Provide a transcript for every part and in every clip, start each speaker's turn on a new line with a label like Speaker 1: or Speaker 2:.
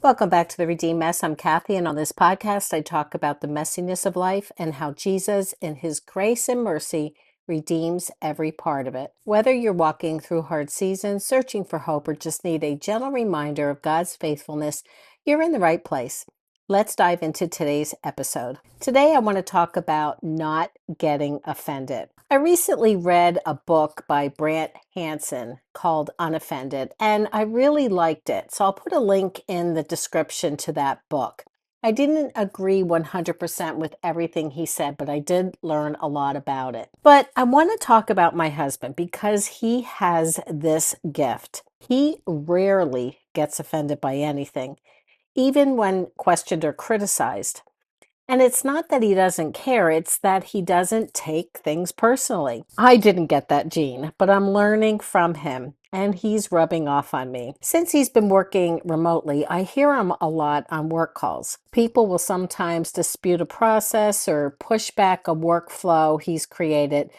Speaker 1: Welcome back to the Redeemed Mess. I'm Kathy, and on this podcast, I talk about the messiness of life and how Jesus, in his grace and mercy, redeems every part of it. Whether you're walking through hard seasons, searching for hope, or just need a gentle reminder of God's faithfulness, you're in the right place. Let's dive into today's episode. Today, I want to talk about not getting offended. I recently read a book by Brant Hansen called Unoffended, and I really liked it. So I'll put a link in the description to that book. I didn't agree 100% with everything he said, but I did learn a lot about it. But I want to talk about my husband because he has this gift. He rarely gets offended by anything, even when questioned or criticized. And it's not that he doesn't care, it's that he doesn't take things personally. I didn't get that gene, but I'm learning from him, and he's rubbing off on me. Since he's been working remotely, I hear him a lot on work calls. People will sometimes dispute a process or push back a workflow he's created,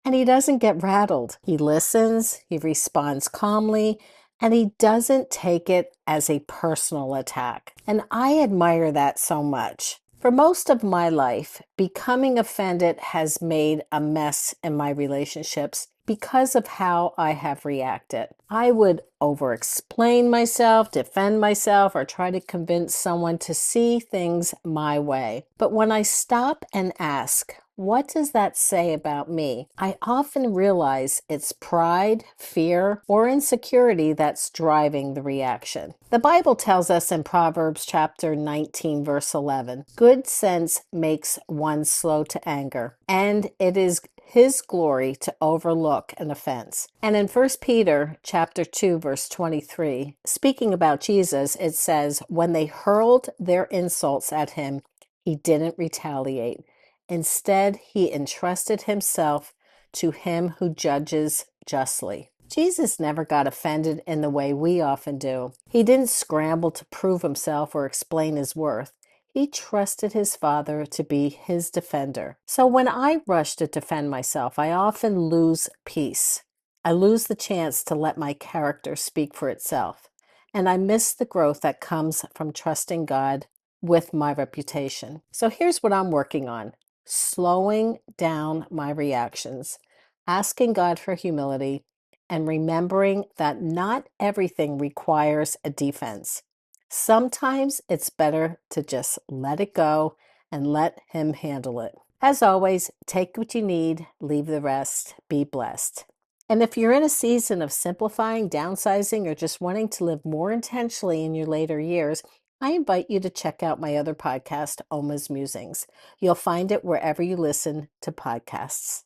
Speaker 1: and he doesn't get rattled. He listens, he responds calmly, and he doesn't take it as a personal attack. And I admire that so much. For most of my life, becoming offended has made a mess in my relationships because of how I have reacted. I would over-explain myself, defend myself, or try to convince someone to see things my way. But when I stop and ask, what does that say about me? I often realize it's pride, fear, or insecurity that's driving the reaction. The Bible tells us in Proverbs chapter 19, verse 11, good sense makes one slow to anger, and it is his glory to overlook an offense. And in 1 Peter chapter 2, verse 23, speaking about Jesus, it says, when they hurled their insults at him, he didn't retaliate. Instead, he entrusted himself to him who judges justly. Jesus never got offended in the way we often do. He didn't scramble to prove himself or explain his worth. He trusted his Father to be his defender. So when I rush to defend myself, I often lose peace. I lose the chance to let my character speak for itself. And I miss the growth that comes from trusting God with my reputation. So here's what I'm working on: slowing down my reactions, asking God for humility, and remembering that not everything requires a defense. Sometimes it's better to just let it go and let Him handle it. As always, take what you need, leave the rest, be blessed. And if you're in a season of simplifying, downsizing, or just wanting to live more intentionally in your later years, I invite you to check out my other podcast, Oma's Musings. You'll find it wherever you listen to podcasts.